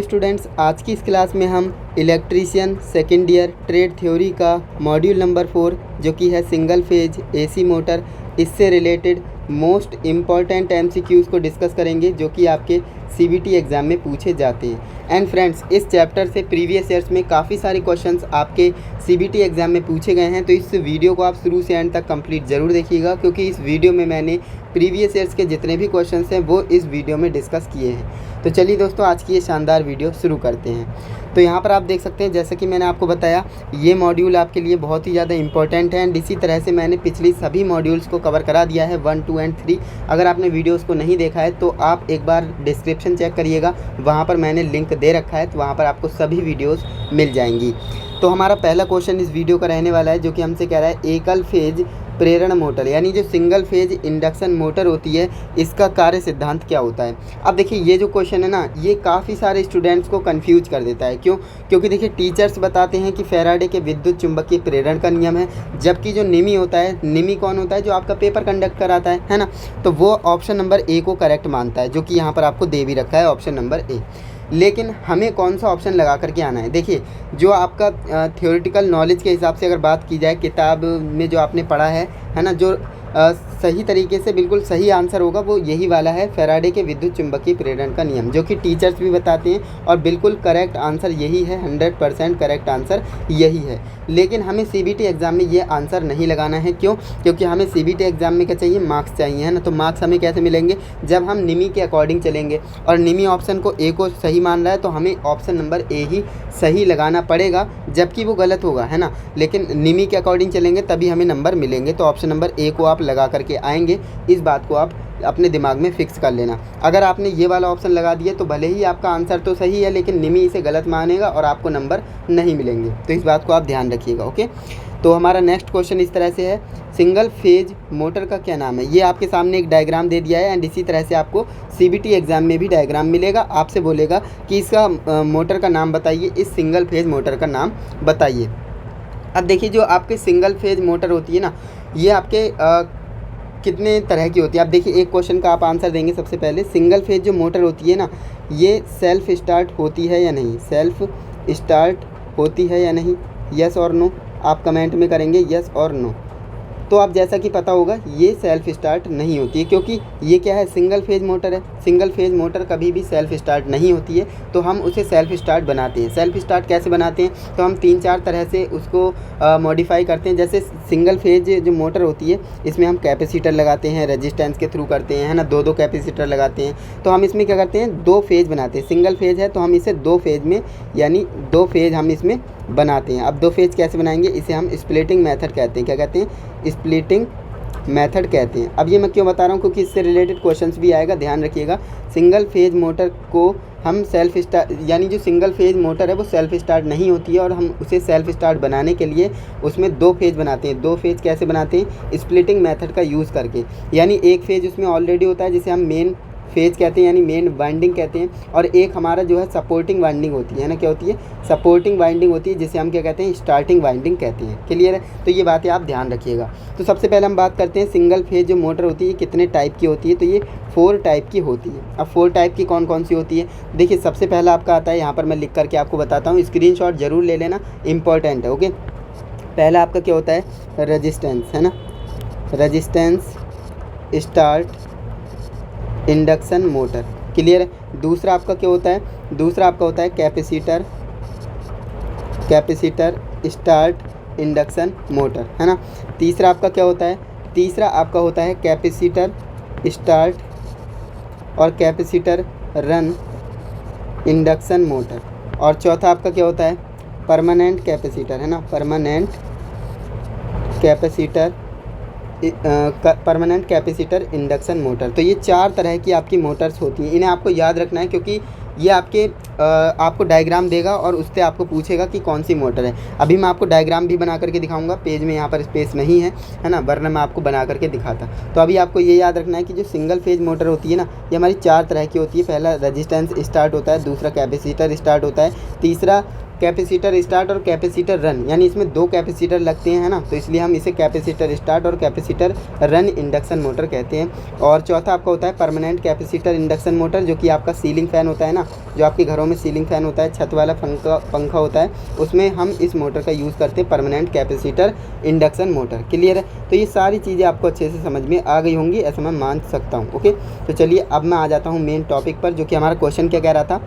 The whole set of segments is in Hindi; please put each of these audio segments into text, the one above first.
स्टूडेंट्स, आज की इस क्लास में हम electrician second year trade theory का मॉड्यूल नंबर 4 जो कि है सिंगल फेज एसी मोटर, इससे रिलेटेड मोस्ट इम्पॉर्टेंट एमसीक्यूज़ को डिस्कस करेंगे जो कि आपके सीबीटी एग्ज़ाम में पूछे जाते हैं। एंड फ्रेंड्स, इस चैप्टर से प्रीवियस ईयर्स में काफ़ी सारे क्वेश्चंस आपके सीबीटी एग्ज़ाम में पूछे गए हैं, तो इस वीडियो को आप शुरू से एंड तक कंप्लीट ज़रूर देखिएगा, क्योंकि इस वीडियो में मैंने प्रीवियस ईयर्स के जितने भी क्वेश्चंस हैं वो इस वीडियो में डिस्कस किए हैं। तो चलिए दोस्तों, आज की ये शानदार वीडियो शुरू करते हैं। तो यहाँ पर आप देख सकते हैं, जैसा कि मैंने आपको बताया, ये मॉड्यूल आपके लिए बहुत ही ज़्यादा इंपॉर्टेंट है। एंड इसी तरह से मैंने पिछली सभी मॉड्यूल्स को कवर करा दिया है 1, 2 एंड 3। अगर आपने वीडियोस को नहीं देखा है तो आप एक बार डिस्क्रिप्शन चेक करिएगा, वहाँ पर मैंने लिंक दे रखा है, तो वहाँ पर आपको सभी वीडियोस मिल जाएंगी। तो हमारा पहला क्वेश्चन इस वीडियो का रहने वाला है, जो कि हमसे कह रहा है एकल फेज प्रेरण मोटर यानी जो सिंगल फेज इंडक्शन मोटर होती है, इसका कार्य सिद्धांत क्या होता है। अब देखिए, ये जो क्वेश्चन है ना, ये काफ़ी सारे स्टूडेंट्स को कंफ्यूज कर देता है। क्यों? क्योंकि देखिए, टीचर्स बताते हैं कि फैराडे के विद्युत चुंबकीय प्रेरण का नियम है, जबकि जो निमी होता है, निमी कौन होता है? जो आपका पेपर कंडक्ट कराता है ना। तो वो ऑप्शन नंबर ए को करेक्ट मानता है, जो कि यहाँ पर आपको दे भी रखा है, ऑप्शन नंबर ए। लेकिन हमें कौन सा ऑप्शन लगा करके आना है? देखिए, जो आपका थ्योरेटिकल नॉलेज के हिसाब से अगर बात की जाए, किताब में जो आपने पढ़ा है ना, जो सही तरीके से बिल्कुल सही आंसर होगा वो यही वाला है, फैराडे के विद्युत चुंबकीय प्रेरण का नियम, जो कि टीचर्स भी बताते हैं। और बिल्कुल करेक्ट आंसर यही है, 100% करेक्ट आंसर यही है। लेकिन हमें सीबीटी एग्ज़ाम में ये आंसर नहीं लगाना है। क्यों? क्योंकि हमें सीबीटी एग्ज़ाम में क्या चाहिए? मार्क्स चाहिए, है ना। तो मार्क्स हमें कैसे मिलेंगे? जब हम निमी के अकॉर्डिंग चलेंगे, और निमी ऑप्शन को ए को सही मान रहा है, तो हमें ऑप्शन नंबर ए ही सही लगाना पड़ेगा, जबकि वो गलत होगा, है ना। लेकिन निमी के अकॉर्डिंग चलेंगे तभी हमें नंबर मिलेंगे। तो ऑप्शन नंबर ए को आप लगा करके आएंगे, इस बात को आप अपने दिमाग में फिक्स कर लेना। अगर आपने ये वाला ऑप्शन लगा दिया तो भले ही आपका आंसर तो सही है, लेकिन निमी इसे गलत मानेगा और आपको नंबर नहीं मिलेंगे। तो इस बात को आप ध्यान रखिएगा, ओके। तो हमारा नेक्स्ट क्वेश्चन इस तरह से है, सिंगल फेज मोटर का क्या नाम है? ये आपके सामने एक डायग्राम दे दिया है, एंड इसी तरह से आपको सीबीटी एग्ज़ाम में भी डायग्राम मिलेगा। आपसे बोलेगा कि इसका मोटर का नाम बताइए, इस सिंगल फेज मोटर का नाम बताइए। अब देखिए, जो आपके सिंगल फेज मोटर होती है ना, ये आपके कितने तरह की होती है। आप देखिए, एक क्वेश्चन का आप आंसर देंगे। सबसे पहले, सिंगल फेज जो मोटर होती है ना, ये सेल्फ स्टार्ट होती है या नहीं? सेल्फ स्टार्ट होती है या नहीं? यस और नो आप कमेंट में करेंगे, यस और नो। तो आप जैसा कि पता होगा, ये सेल्फ स्टार्ट नहीं होती है, क्योंकि ये क्या है? सिंगल फेज मोटर है। सिंगल फेज मोटर कभी भी सेल्फ स्टार्ट नहीं होती है, तो हम उसे सेल्फ स्टार्ट बनाते हैं। सेल्फ स्टार्ट कैसे बनाते हैं? तो हम 3-4 तरह से उसको मॉडिफाई करते हैं। जैसे सिंगल फेज जो मोटर होती है, इसमें हम कैपेसिटर लगाते हैं, रेजिस्टेंस के थ्रू करते हैं, है ना। 2-2 कैपेसिटर लगाते हैं। तो हम इसमें क्या करते हैं? 2 फेज बनाते हैं। सिंगल फेज है तो हम इसे 2 फेज में, यानी 2 फेज हम इसमें बनाते हैं। अब 2 फेज कैसे बनाएंगे? इसे हम स्प्लिटिंग मेथड कहते हैं। क्या कहते हैं? स्प्लिटिंग मेथड कहते हैं। अब ये मैं क्यों बता रहा हूँ? क्योंकि इससे रिलेटेड क्वेश्चंस भी आएगा, ध्यान रखिएगा। सिंगल फेज मोटर को हम सेल्फ स्टार्ट, यानी जो सिंगल फेज मोटर है वो सेल्फ स्टार्ट नहीं होती है, और हम उसे सेल्फ स्टार्ट बनाने के लिए उसमें 2 फेज बनाते हैं। 2 फेज कैसे बनाते हैं? स्प्लिटिंग मेथड का यूज़ करके। यानी एक फेज उसमें ऑलरेडी होता है, जिसे हम मेन फेज कहते हैं, यानी मेन वाइंडिंग कहते हैं, और एक हमारा जो है सपोर्टिंग वाइंडिंग होती है ना। क्या होती है? सपोर्टिंग वाइंडिंग होती है, जिसे हम क्या कहते हैं? स्टार्टिंग वाइंडिंग कहते हैं। क्लियर है? तो ये बातें आप ध्यान रखिएगा। तो सबसे पहले हम बात करते हैं, सिंगल फेज जो मोटर होती है कितने टाइप की होती है? तो ये 4 टाइप की होती है। अब 4 टाइप की कौन कौन सी होती है? देखिए, सबसे पहला आपका आता है, यहाँ पर मैं लिख करके आपको बताता हूँ, स्क्रीनशॉट जरूर ले लेना, इंपॉर्टेंट है, ओके। पहला आपका क्या होता है? रेजिस्टेंस, है ना। Resistance start induction motor. Clear है? दूसरा आपका क्या होता है? दूसरा आपका होता है capacitor, capacitor start induction motor, है ना। तीसरा आपका क्या होता है? तीसरा आपका होता है कैपेसिटर स्टार्ट और कैपेसिटर रन इंडक्शन मोटर। और चौथा आपका क्या होता है? परमानेंट कैपेसिटर, है ना। Permanent capacitor, permanent capacitor induction motor. तो ये 4 तरह की आपकी मोटर्स होती हैं। इन्हें आपको याद रखना है, क्योंकि ये आपको डायग्राम देगा और उससे आपको पूछेगा कि कौन सी मोटर है। अभी मैं आपको डायग्राम भी बना करके दिखाऊंगा, पेज में यहाँ पर स्पेस नहीं है ना, वरना मैं आपको बना करके दिखाता। तो अभी आपको ये याद रखना है कि जो सिंगल फेज मोटर होती है ना, ये हमारी 4 तरह की होती है। पहला रेजिस्टेंस स्टार्ट होता है, दूसरा कैपेसिटर स्टार्ट होता है, तीसरा कैपेसिटर स्टार्ट और कैपेसिटर रन, यानी इसमें 2 कैपेसिटर लगते हैं, है ना, तो इसलिए हम इसे कैपेसिटर स्टार्ट और कैपेसिटर रन इंडक्शन मोटर कहते हैं। और चौथा आपका होता है परमानेंट कैपेसिटर इंडक्शन मोटर, जो कि आपका सीलिंग फ़ैन होता है ना, जो आपके घरों में सीलिंग फ़ैन होता है, छत वाला पंखा होता है, उसमें हम इस मोटर का यूज़ करते हैं, permanent capacitor induction motor. Clear है? तो ये सारी चीज़ें आपको अच्छे से समझ में आ गई होंगी, ऐसा मैं मान सकता हूँ। ओके, तो चलिए अब मैं आ जाता हूँ मेन टॉपिक पर, जो कि हमारा क्वेश्चन क्या कह रहा था।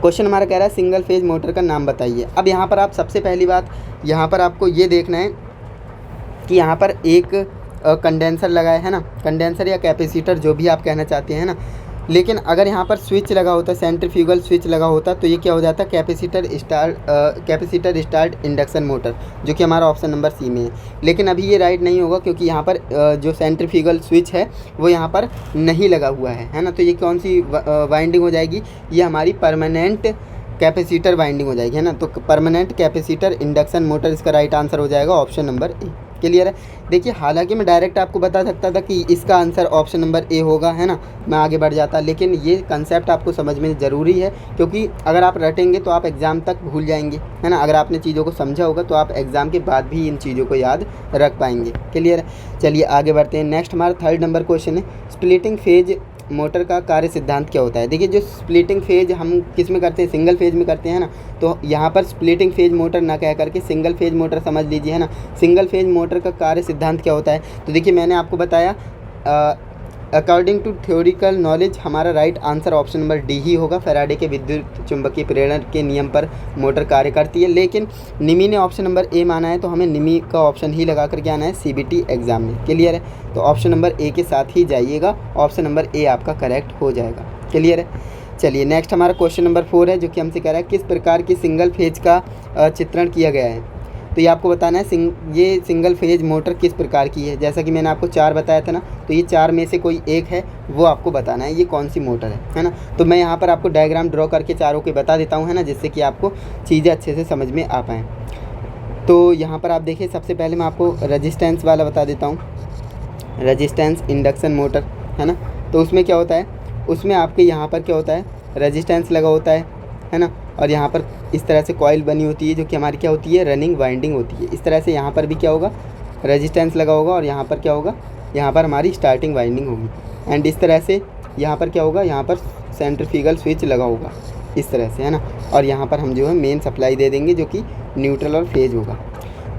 क्वेश्चन हमारा कह रहा है सिंगल फेज मोटर का नाम बताइए। अब यहाँ पर आप सबसे पहली बात यहाँ पर आपको ये देखना है कि यहाँ पर एक कंडेंसर लगा है ना, कंडेंसर या कैपेसिटर जो भी आप कहना चाहते हैं ना, लेकिन अगर यहाँ पर स्विच लगा होता, सेंट्रीफ्यूगल स्विच लगा होता, तो ये क्या हो जाता, कैपेसिटर स्टार्ट इंडक्शन मोटर, जो कि हमारा ऑप्शन नंबर सी में है। लेकिन अभी ये राइट नहीं होगा, क्योंकि यहाँ पर जो सेंट्रीफ्यूगल स्विच है वो यहाँ पर नहीं लगा हुआ है ना, तो ये कौन सी वाइंडिंग हो जाएगी, ये हमारी परमानेंट कैपेसिटर वाइंडिंग हो जाएगी, है ना। तो परमानेंट कैपेसिटर इंडक्शन मोटर इसका राइट आंसर हो जाएगा ऑप्शन नंबर ए। क्लियर है? देखिए, हालांकि मैं डायरेक्ट आपको बता सकता था कि इसका आंसर ऑप्शन नंबर ए होगा, है ना, मैं आगे बढ़ जाता, लेकिन ये कंसेप्ट आपको समझ में ज़रूरी है, क्योंकि अगर आप रटेंगे तो आप एग्ज़ाम तक भूल जाएंगे, है ना। अगर आपने चीज़ों को समझा होगा तो आप एग्ज़ाम के बाद भी इन चीज़ों को याद रख पाएंगे। क्लियर है? चलिए आगे बढ़ते हैं। नेक्स्ट हमारा 3rd नंबर क्वेश्चन है, स्प्लिटिंग फेज मोटर का कार्य सिद्धांत क्या होता है। देखिए, जो स्प्लिटिंग फेज हम किस में करते हैं, सिंगल फेज में करते हैं ना, तो यहाँ पर स्प्लिटिंग फेज मोटर ना कह करके सिंगल फेज मोटर समझ लीजिए, है ना। सिंगल फेज मोटर का कार्य सिद्धांत क्या होता है, तो देखिए मैंने आपको बताया अकॉर्डिंग टू थ्योरिकल नॉलेज हमारा right answer option number D ही होगा। फैराडे के विद्युत चुंबकीय प्रेरण के नियम पर मोटर कार्य करती है, लेकिन निमी ने ऑप्शन नंबर ए माना है, तो हमें निमी का ऑप्शन ही लगा करके आना है सीबीटी एग्जाम में। क्लियर है? तो ऑप्शन नंबर ए के साथ ही जाइएगा, ऑप्शन नंबर ए आपका करेक्ट हो जाएगा। क्लियर है? चलिए नेक्स्ट हमारा क्वेश्चन नंबर 4 है, जो कि हमसे कह रहा है किस प्रकार की सिंगल फेज का चित्रण किया गया है। तो ये आपको बताना है ये सिंगल फेज मोटर किस प्रकार की है। जैसा कि मैंने आपको 4 बताया था ना, तो ये 4 में से कोई एक है, वो आपको बताना है ये कौन सी मोटर है ना। तो मैं यहाँ पर आपको डायग्राम ड्रॉ करके चारों के बता देता हूँ, है ना, जिससे कि आपको चीज़ें अच्छे से समझ में आ पाएँ। तो यहाँ पर आप देखिए, सबसे पहले मैं आपको रजिस्टेंस वाला बता देता हूँ, रजिस्टेंस इंडक्शन मोटर, है ना। तो उसमें क्या होता है, उसमें आपके यहाँ पर क्या होता है, रजिस्टेंस लगा होता है ना, और यहाँ पर इस तरह से कॉइल बनी होती है, जो कि हमारी क्या होती है, रनिंग वाइंडिंग होती है। इस तरह से यहाँ पर भी क्या होगा, रेजिस्टेंस लगा होगा, और यहाँ पर क्या होगा, यहाँ पर हमारी स्टार्टिंग वाइंडिंग होगी। एंड इस तरह से यहाँ पर क्या होगा, यहाँ पर सेंट्रीफ्यूगल स्विच लगा होगा इस तरह से, है ना। और यहाँ पर हम जो है मेन सप्लाई दे देंगे, जो कि न्यूट्रल और फेज होगा।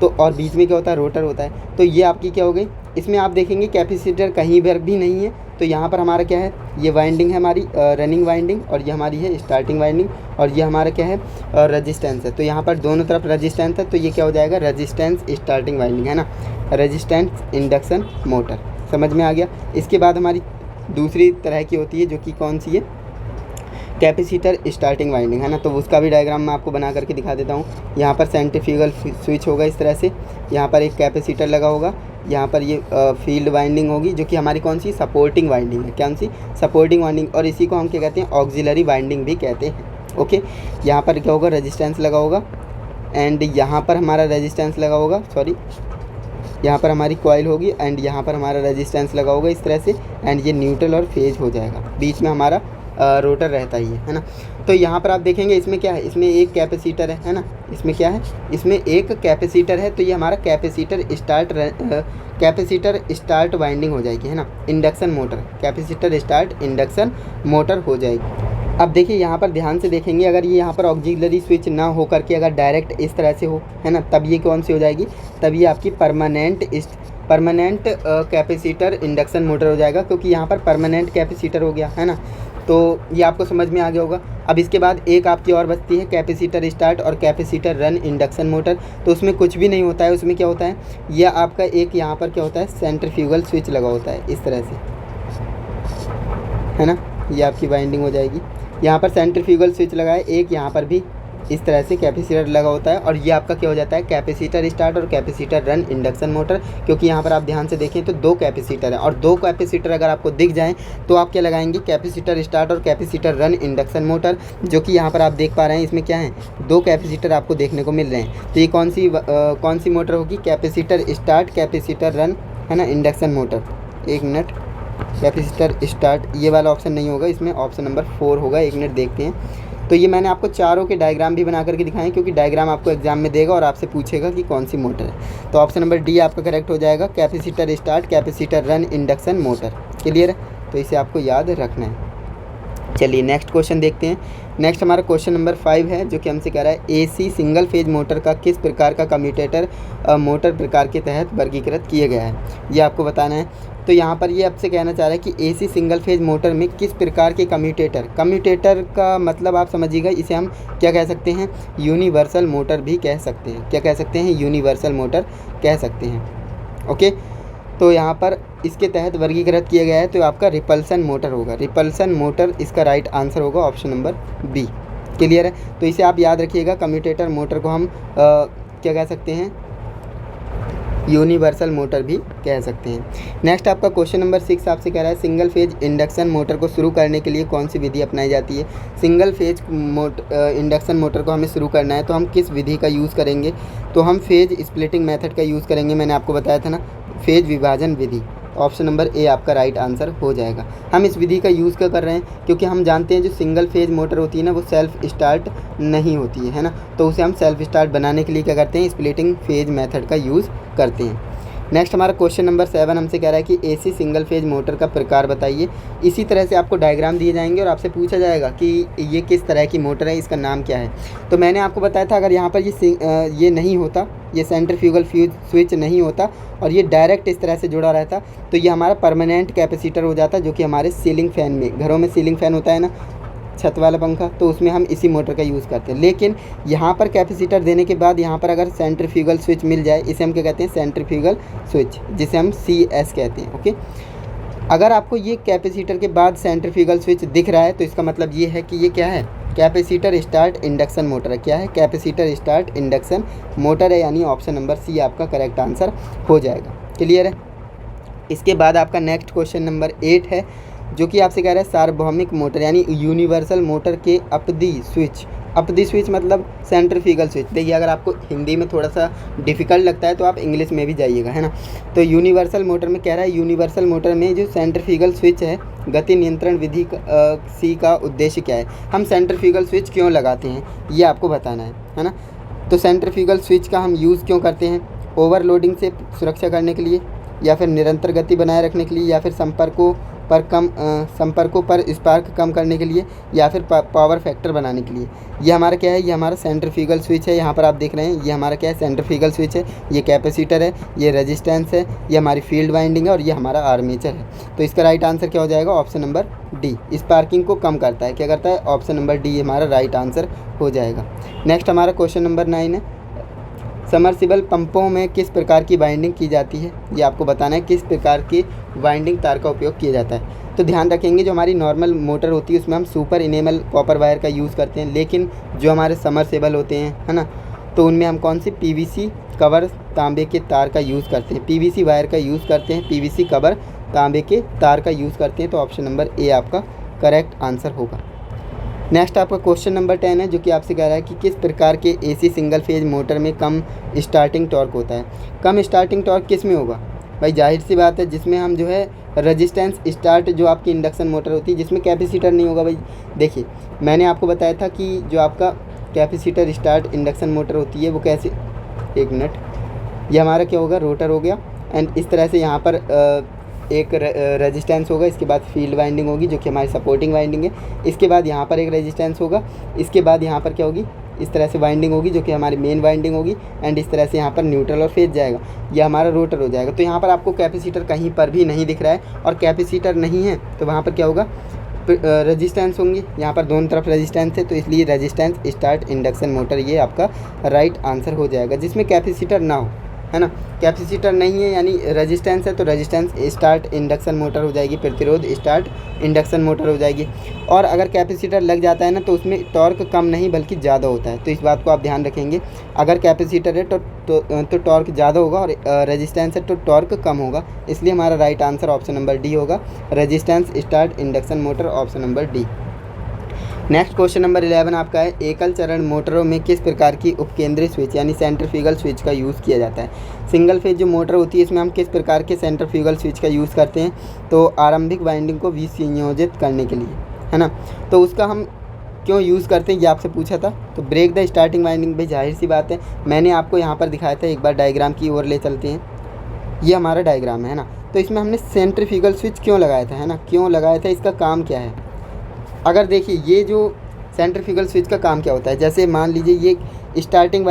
तो और बीच में क्या होता है, रोटर होता है। तो ये आपकी क्या हो गई, इसमें आप देखेंगे कैपेसिटर कहीं पर भी नहीं है। तो यहाँ पर हमारा क्या है, ये वाइंडिंग है हमारी रनिंग वाइंडिंग, और ये हमारी है स्टार्टिंग वाइंडिंग, और ये हमारा क्या है, रेजिस्टेंस है। तो यहाँ पर दोनों तरफ रेजिस्टेंस है, तो ये क्या हो जाएगा, रेजिस्टेंस स्टार्टिंग वाइंडिंग, है ना, रेजिस्टेंस इंडक्शन मोटर। समझ में आ गया? इसके बाद हमारी दूसरी तरह की होती है, जो कि कौन सी है, कैपेसिटर स्टार्टिंग वाइंडिंग, है ना। तो उसका भी डायग्राम मैं आपको बना करके दिखा देता हूँ। यहाँ पर सेंट्रीफ्यूगल स्विच होगा इस तरह से, यहाँ पर एक कैपेसिटर लगा होगा, यहाँ पर ये फील्ड वाइंडिंग होगी, जो कि हमारी कौन सी, सपोर्टिंग वाइंडिंग है। कौन सी, सपोर्टिंग वाइंडिंग, और इसी को हम क्या कहते हैं, ऑक्सिलरी वाइंडिंग भी कहते हैं। ओके, यहाँ पर क्या होगा, रेजिस्टेंस लगा होगा, एंड यहाँ पर हमारा रेजिस्टेंस लगा होगा, सॉरी, यहाँ पर हमारी कॉइल होगी, एंड यहाँ पर हमारा रेजिस्टेंस लगा होगा इस तरह से, एंड ये न्यूट्रल और फेज हो जाएगा। बीच में हमारा रोटर रहता ही है ना। तो यहाँ पर आप देखेंगे, इसमें क्या है, इसमें एक कैपेसिटर है ना, इसमें क्या है, इसमें एक कैपेसिटर है। तो ये हमारा कैपेसिटर स्टार्ट वाइंडिंग हो जाएगी, है ना, induction motor, capacitor start induction motor हो जाएगी। अब देखिए, यहाँ पर ध्यान से देखेंगे, अगर ये यहाँ पर ऑक्सिलरी स्विच ना हो करके अगर डायरेक्ट इस तरह से हो, है ना, तब ये कौन सी हो जाएगी, तब ये आपकी परमानेंट कैपेसिटर इंडक्शन मोटर हो जाएगा, क्योंकि यहाँ पर परमानेंट कैपेसिटर हो गया, है ना। तो ये आपको समझ में आ गया होगा। अब इसके बाद एक आपकी और बचती है, कैपेसिटर स्टार्ट और कैपेसिटर रन इंडक्शन मोटर। तो उसमें कुछ भी नहीं होता है, उसमें क्या होता है, यह आपका एक यहाँ पर क्या होता है, सेंट्रीफ्यूगल स्विच लगा होता है इस तरह से, है ना, ये आपकी वाइंडिंग हो जाएगी। यहाँ पर सेंट्रीफ्यूगल स्विच लगा है, एक यहाँ पर भी इस तरह से कैपेसिटर लगा होता है, और ये आपका क्या हो जाता है, कैपेसिटर स्टार्ट और कैपेसिटर रन इंडक्शन मोटर। क्योंकि यहाँ पर आप ध्यान से देखें तो 2 कैपेसिटर है, और 2 कैपेसिटर अगर आपको दिख जाएं तो आप क्या लगाएंगे, कैपेसिटर स्टार्ट और कैपेसिटर रन इंडक्शन मोटर, जो कि यहाँ पर आप देख पा रहे हैं, इसमें क्या है, 2 कैपेसिटर आपको देखने को मिल रहे हैं। तो ये कौन सी मोटर होगी, कैपेसिटर स्टार्ट कैपेसिटर रन, है ना, इंडक्शन मोटर। एक मिनट, कैपेसिटर स्टार्ट ये वाला ऑप्शन नहीं होगा, इसमें ऑप्शन नंबर 4 होगा। एक मिनट देखते हैं, तो ये मैंने आपको चारों के डायग्राम भी बना करके दिखाए क्योंकि डायग्राम आपको एग्जाम में देगा और आपसे पूछेगा कि कौन सी मोटर है। तो ऑप्शन नंबर डी आपका करेक्ट हो जाएगा, capacitor start, capacitor run, induction motor. Clear है, तो इसे आपको याद रखना है। चलिए नेक्स्ट क्वेश्चन देखते हैं। नेक्स्ट हमारा क्वेश्चन नंबर 5 है जो कि हमसे कह रहा है एसी सिंगल फेज मोटर का किस प्रकार का कम्यूटेटर मोटर प्रकार के तहत वर्गीकृत किया गया है, ये आपको बताना है। तो यहाँ पर ये आपसे कहना चाह रहा है कि एसी सिंगल फेज मोटर में किस प्रकार के कम्यूटेटर का मतलब आप समझिएगा, इसे हम क्या कह सकते हैं, यूनिवर्सल मोटर भी कह सकते हैं। क्या कह सकते हैं, यूनिवर्सल मोटर कह सकते हैं। ओके, तो यहाँ पर इसके तहत वर्गीकृत किया गया है तो आपका रिपल्सन मोटर होगा। रिपल्सन मोटर इसका राइट आंसर होगा ऑप्शन नंबर बी। क्लियर है, तो इसे आप याद रखिएगा, कम्यूटेटर मोटर को हम क्या कह सकते हैं, यूनिवर्सल मोटर भी कह सकते हैं। नेक्स्ट आपका क्वेश्चन नंबर 6 आपसे कह रहा है सिंगल फेज इंडक्शन मोटर को शुरू करने के लिए कौन सी विधि अपनाई जाती है। सिंगल फेज इंडक्शन मोटर को हमें शुरू करना है तो हम किस विधि का यूज़ करेंगे, तो हम फेज स्प्लिटिंग मेथड का यूज़ करेंगे। मैंने आपको बताया था ना, फेज विभाजन विधि। ऑप्शन नंबर ए आपका राइट आंसर हो जाएगा। हम इस विधि का यूज़ क्यों कर रहे हैं, क्योंकि हम जानते हैं जो सिंगल फेज मोटर होती है ना वो सेल्फ स्टार्ट नहीं होती है ना, तो उसे हम सेल्फ स्टार्ट बनाने के लिए क्या करते हैं, स्प्लिटिंग फेज मेथड का यूज़ करते हैं। नेक्स्ट हमारा क्वेश्चन नंबर 7 हमसे कह रहा है कि एसी सिंगल फेज मोटर का प्रकार बताइए। इसी तरह से आपको डायग्राम दिए जाएंगे और आपसे पूछा जाएगा कि ये किस तरह की मोटर है, इसका नाम क्या है। तो मैंने आपको बताया था अगर यहाँ पर ये नहीं होता, ये सेंट्रीफ्यूगल फ्यूज स्विच नहीं होता और ये डायरेक्ट इस तरह से जुड़ा रहता, तो ये हमारा परमानेंट कैपेसिटर हो जाता, जो कि हमारे सीलिंग फ़ैन में, घरों में सीलिंग फ़ैन होता है ना, छत वाला पंखा, तो उसमें हम इसी मोटर का यूज़ करते हैं। लेकिन यहाँ पर कैपेसिटर देने के बाद यहाँ पर अगर सेंट्रीफ्यूगल स्विच मिल जाए, इसे हम क्या कहते हैं, सेंट्रीफ्यूगल स्विच, जिसे हम CS कहते हैं। ओके, अगर आपको ये कैपेसिटर के बाद सेंट्रीफ्यूगल स्विच दिख रहा है तो इसका मतलब ये है कि ये क्या है, कैपेसिटर स्टार्ट इंडक्शन मोटर है। क्या है, कैपेसिटर स्टार्ट इंडक्शन मोटर है, यानी ऑप्शन नंबर सी आपका करेक्ट आंसर हो जाएगा। क्लियर है। इसके बाद आपका नेक्स्ट क्वेश्चन नंबर 8 है जो कि आपसे कह रहा है सार्वभौमिक मोटर यानी यूनिवर्सल मोटर के अपदी स्विच मतलब सेंट्रीफ्यूगल स्विच। देखिए अगर आपको हिंदी में थोड़ा सा डिफ़िकल्ट लगता है तो आप इंग्लिश में भी जाइएगा, है ना। तो यूनिवर्सल मोटर में कह रहा है, यूनिवर्सल मोटर में जो सेंट्रीफ्यूगल स्विच है, गति नियंत्रण विधि सी का उद्देश्य क्या है, हम सेंट्रीफ्यूगल स्विच क्यों लगाते हैं, ये आपको बताना है ना। तो सेंट्रीफ्यूगल स्विच का हम यूज़ क्यों करते हैं, ओवरलोडिंग से सुरक्षा करने के लिए, या फिर निरंतर गति बनाए रखने के लिए, या फिर संपर्कों पर स्पार्क कम करने के लिए, या फिर पावर फैक्टर बनाने के लिए। ये हमारा क्या है, ये हमारा सेंट्रीफ्यूगल स्विच है। यहाँ पर आप देख रहे हैं ये हमारा क्या है, सेंट्रीफ्यूगल स्विच है, ये कैपेसिटर है, ये रेजिस्टेंस है, ये हमारी फील्ड वाइंडिंग है और ये हमारा आर्मेचर है। तो इसका राइट आंसर क्या हो जाएगा, ऑप्शन नंबर डी। स्पार्किंग को कम करता है, क्या करता है, ऑप्शन नंबर डी हमारा राइट आंसर हो जाएगा। नेक्स्ट हमारा क्वेश्चन नंबर 9 है, समरसिबल पंपों में किस प्रकार की वाइंडिंग की जाती है, ये आपको बताना है, किस प्रकार की वाइंडिंग तार का उपयोग किया जाता है। तो ध्यान रखेंगे जो हमारी नॉर्मल मोटर होती है उसमें हम सुपर इनेमल कॉपर वायर का यूज़ करते हैं, लेकिन जो हमारे समरसेबल होते हैं, है ना, तो उनमें हम कौन सी PVC कवर तांबे के तार का यूज़ करते हैं, PVC वायर का यूज़ करते हैं, PVC कवर तांबे के तार का यूज़ करते हैं। तो ऑप्शन नंबर ए आपका करेक्ट आंसर होगा। नेक्स्ट आपका क्वेश्चन नंबर 10 है जो कि आपसे कह रहा है कि किस प्रकार के AC सिंगल फेज मोटर में कम स्टार्टिंग टॉर्क होता है। कम स्टार्टिंग टॉर्क किस में होगा भाई, जाहिर सी बात है जिसमें हम जो है रेजिस्टेंस स्टार्ट, जो आपकी इंडक्शन मोटर होती है जिसमें कैपेसिटर नहीं होगा भाई। देखिए मैंने आपको बताया था कि जो आपका कैपेसिटर स्टार्ट इंडक्शन मोटर होती है वो कैसे, एक मिनट, ये हमारा क्या होगा, रोटर हो गया, एंड इस तरह से यहाँ पर एक रेजिस्टेंस होगा, इसके बाद फील्ड वाइंडिंग होगी जो कि हमारी सपोर्टिंग वाइंडिंग है, इसके बाद यहाँ पर एक रेजिस्टेंस होगा, इसके बाद यहाँ पर क्या होगी, इस तरह से वाइंडिंग होगी जो कि हमारी मेन वाइंडिंग होगी, एंड इस तरह से यहाँ पर न्यूट्रल और फेज जाएगा, यह हमारा रोटर हो जाएगा। तो यहाँ पर आपको कैपेसिटर कहीं पर भी नहीं दिख रहा है, और कैपेसिटर नहीं है तो वहाँ पर क्या होगा, रेजिस्टेंस होंगी, यहाँ पर दोनों तरफ रेजिस्टेंस है, तो इसलिए रेजिस्टेंस स्टार्ट इंडक्शन मोटर ये आपका राइट आंसर हो जाएगा, जिसमें कैपेसिटर ना हो, है ना। कैपेसिटर नहीं है यानी रेजिस्टेंस है, तो रेजिस्टेंस स्टार्ट इंडक्शन मोटर हो जाएगी, प्रतिरोध स्टार्ट इंडक्शन मोटर हो जाएगी। और अगर कैपेसिटर लग जाता है ना तो उसमें टॉर्क कम नहीं बल्कि ज़्यादा होता है, तो इस बात को आप ध्यान रखेंगे। अगर कैपेसिटर है तो टॉर्क ज़्यादा होगा, और रेजिस्टेंस है तो टॉर्क कम होगा, इसलिए हमारा right answer option number D होगा, resistance start induction motor, option number D. Next question number 11 आपका है, एकल चरण मोटरों में किस प्रकार की उपकेंद्री स्विच यानी सेंट्रीफ्यूगल स्विच का यूज़ किया जाता है। सिंगल फेज जो मोटर होती है इसमें हम किस प्रकार के सेंट्रीफ्यूगल स्विच का यूज़ करते हैं, तो आरंभिक वाइंडिंग को विसंयोजित करने के लिए, है ना। तो उसका हम क्यों यूज़ करते हैं ये आपसे पूछा था। तो ब्रेक द स्टार्टिंग वाइंडिंग, भाई जाहिर सी बात है, मैंने आपको यहाँ पर दिखाया था, एक बार डायग्राम की ओर ले चलते हैं। ये हमारा डायग्राम है ना, तो इसमें हमने सेंट्रीफ्यूगल स्विच क्यों लगाया था, है ना, क्यों लगाया था, इसका काम क्या है। अगर देखिए ये जो सेंट्रीफ्यूगल स्विच का काम क्या होता है, जैसे मान लीजिए ये स्टार्टिंग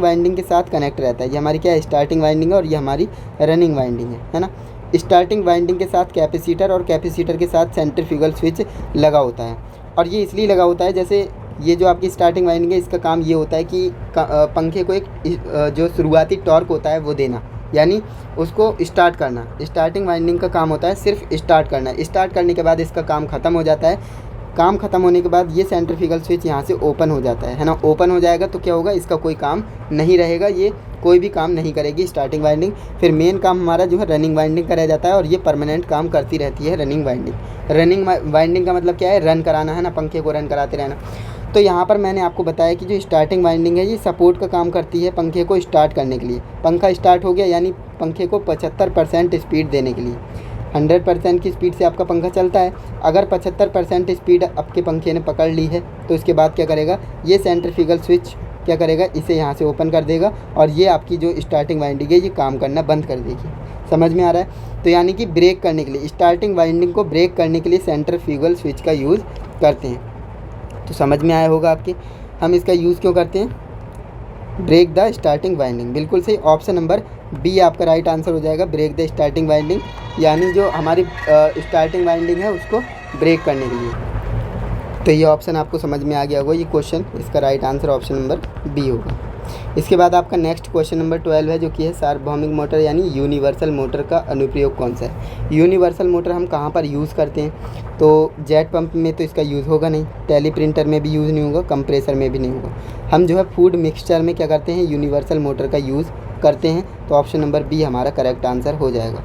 वाइंडिंग के साथ कनेक्ट रहता है। ये हमारी क्या है, स्टार्टिंग वाइंडिंग है, और ये हमारी रनिंग वाइंडिंग है ना। स्टार्टिंग वाइंडिंग के साथ कैपेसिटर और कैपेसिटर के साथ सेंट्रीफ्यूगल स्विच लगा होता है। और ये इसलिए लगा होता है, जैसे ये जो आपकी स्टार्टिंग वाइंडिंग है, इसका काम ये होता है कि पंखे को एक जो शुरुआती टॉर्क होता है वो देना, यानी उसको स्टार्ट करना। स्टार्टिंग वाइंडिंग का काम होता है सिर्फ स्टार्ट करना। स्टार्ट करने के बाद इसका काम ख़त्म हो जाता है। काम ख़त्म होने के बाद ये सेंट्रीफ्यूगल स्विच यहाँ से ओपन हो जाता है ना। ओपन हो जाएगा तो क्या होगा, इसका कोई काम नहीं रहेगा, ये कोई भी काम नहीं करेगी स्टार्टिंग वाइंडिंग। फिर मेन काम हमारा जो है रनिंग वाइंडिंग का रह जाता है, और ये परमानेंट काम करती रहती है रनिंग वाइंडिंग। रनिंग वाइंडिंग का मतलब क्या है, रन कराना है ना, पंखे को रन कराते रहना। तो यहाँ पर मैंने आपको बताया कि जो स्टार्टिंग वाइंडिंग है ये सपोर्ट का काम करती है पंखे को स्टार्ट करने के लिए। पंखा स्टार्ट हो गया यानी पंखे को 75% स्पीड देने के लिए। 100% की स्पीड से आपका पंखा चलता है। अगर 75% स्पीड आपके पंखे ने पकड़ ली है तो इसके बाद क्या करेगा, ये सेंट्रीफ्यूगल स्विच क्या करेगा, इसे यहाँ से ओपन कर देगा, और ये आपकी जो स्टार्टिंग वाइंडिंग है ये काम करना बंद कर देगी। समझ में आ रहा है। तो यानी कि ब्रेक करने के लिए, स्टार्टिंग वाइंडिंग को ब्रेक करने के लिए सेंट्रीफ्यूगल स्विच का यूज़ करते हैं। तो समझ में आया होगा आपके, हम इसका यूज़ क्यों करते हैं, ब्रेक द स्टार्टिंग वाइंडिंग। बिल्कुल सही, ऑप्शन नंबर बी आपका राइट आंसर हो जाएगा, ब्रेक द स्टार्टिंग वाइंडिंग, यानी जो हमारी स्टार्टिंग वाइंडिंग है उसको ब्रेक करने के लिए। तो ये ऑप्शन आपको समझ में आ गया होगा, ये क्वेश्चन, इसका right answer option number B होगा। इसके बाद आपका नेक्स्ट क्वेश्चन नंबर 12 है, जो कि है सार्वभौमिक मोटर यानी यूनिवर्सल मोटर का अनुप्रयोग कौन सा है। यूनिवर्सल मोटर हम कहाँ पर यूज़ करते हैं, तो जेट पंप में तो इसका यूज़ होगा नहीं, टेली प्रिंटर में भी यूज़ नहीं होगा, कंप्रेसर में भी नहीं होगा। हम जो है फूड मिक्सचर में क्या करते हैं, यूनिवर्सल मोटर का यूज़ करते हैं। तो ऑप्शन नंबर बी हमारा करेक्ट आंसर हो जाएगा,